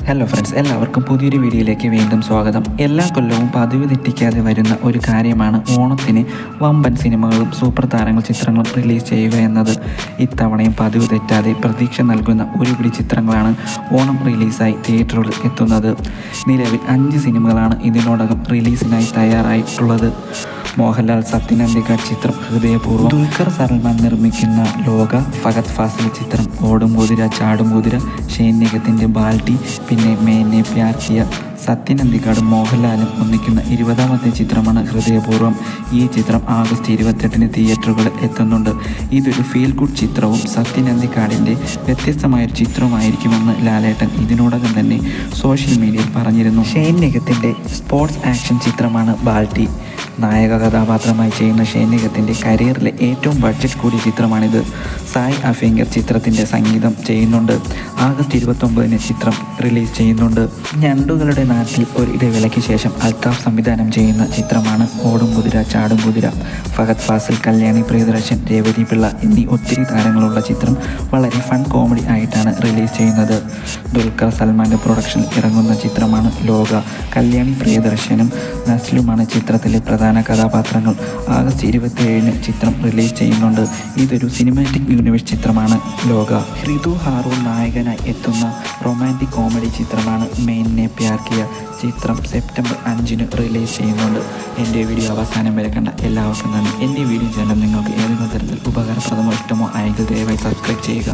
Hello friends, എല്ലാവർക്കും പുതിയൊരു വീഡിയോയിലേക്ക് വീണ്ടും സ്വാഗതം. എല്ലാ കൊല്ലവും പതിവ് തെറ്റിക്കാതെ വരുന്ന ഒരു കാര്യമാണ് ഓണത്തിന് വമ്പൻ സിനിമകളും സൂപ്പർ താരങ്ങൾ ചിത്രങ്ങളും റിലീസ് ചെയ്യുക എന്നത്. ഇത്തവണയും പതിവ് തെറ്റാതെ പ്രതീക്ഷ നൽകുന്ന ഒരുപിടി ചിത്രങ്ങളാണ് ഓണം റിലീസായി തിയേറ്ററുകളിൽ എത്തുന്നത്. നിലവിൽ 5 സിനിമകളാണ് ഇതിനോടകം റിലീസിനായി തയ്യാറായിട്ടുള്ളത്. മോഹൻലാൽ സത്യൻ അന്തിക്കാട് ചിത്രം ഹൃദയപൂർവ്വം, ദുൽഖർ സൽമാൻ നിർമ്മിക്കുന്ന ലോക, ഫഹദ് ഫാസിൽ ചിത്രം ഓടും കുതിര ചാടും കുതിര, ഷെയ്ൻ നിഗത്തിൻ്റെ ബാൽട്ടി, പിന്നെ മേനെ പ്യാർ കിയ. സത്യൻ അന്തിക്കാടും മോഹൻലാലും ഒന്നിക്കുന്ന 20ാമത്തെ ചിത്രമാണ് ഹൃദയപൂർവ്വം. ഈ ചിത്രം ആഗസ്റ്റ് 28-ന് തിയേറ്ററുകളിൽ എത്തുന്നുണ്ട്. ഇതൊരു ഫീൽ ഗുഡ് ചിത്രവും സത്യൻ അന്തിക്കാടിൻ്റെ വ്യത്യസ്തമായൊരു ചിത്രവുമായിരിക്കുമെന്ന് ലാലേട്ടൻ ഇതിനോടകം തന്നെ സോഷ്യൽ മീഡിയയിൽ പറഞ്ഞിരുന്നു. ഷെയ്ൻ നിഗത്തിൻ്റെ സ്പോർട്സ് ആക്ഷൻ ചിത്രമാണ് ബാൽട്ടി. നായക കഥാപാത്രമായി ചെയ്യുന്ന ഷെയ്ൻ നിഗത്തിൻ്റെ കരിയറിലെ ഏറ്റവും ബഡ്ജറ്റ് കൂടിയ ചിത്രമാണിത്. സായ് അഫ്യങ്കർ ചിത്രത്തിൻ്റെ സംഗീതം ചെയ്യുന്നുണ്ട്. ആഗസ്റ്റ് 29-ന് ചിത്രം റിലീസ് ചെയ്യുന്നുണ്ട്. ഞണ്ടുകളുടെ നാട്ടിൽ ഒരു ഇടവേളയ്ക്ക് ശേഷം അൽത്താഫ് സംവിധാനം ചെയ്യുന്ന ചിത്രമാണ് ഓടും കുതിര ചാടും കുതിര. ഫഹദ് ഫാസിൽ, കല്യാണി പ്രിയദർശൻ, രേവതി പിള്ള എന്നീ ഒത്തിരി താരങ്ങളുള്ള ചിത്രം വളരെ ഫൺ കോമഡി ആയിട്ടാണ് റിലീസ് ചെയ്യുന്നത്. ദുൽഖർ സൽമാൻ്റെ പ്രൊഡക്ഷനിൽ ഇറങ്ങുന്ന ചിത്രമാണ് ലോക. കല്യാണി പ്രിയദർശനും നസ്ലുമാണ് ചിത്രത്തിലെ പ്രധാന കഥാപാത്രങ്ങൾ. ആഗസ്റ്റ് 27-ന് ചിത്രം റിലീസ് ചെയ്യുന്നുണ്ട്. ഇതൊരു സിനിമാറ്റിക് യൂണിവേഴ്സ് ചിത്രമാണ് ലോക. ഋതു ഹാറൂൺ നായകനായി എത്തുന്ന റൊമാൻറ്റിക് കോമഡി ചിത്രമാണ് മേനെ പ്യാർ കിയ. ചിത്രം സെപ്റ്റംബർ 5-ന് റിലീസ് ചെയ്യുന്നുണ്ട്. എൻ്റെ വീഡിയോ അവസാനം വരെ കണ്ട എല്ലാവർക്കും നന്ദി. എൻ്റെ വീഡിയോ ചാനൽ നിങ്ങൾക്ക് ഏതെങ്കിലും തരത്തിൽ ഉപകാരപ്രദമോ ഇഷ്ടമോ ആയെങ്കിൽ ദയവായി സബ്സ്ക്രൈബ് ചെയ്യുക.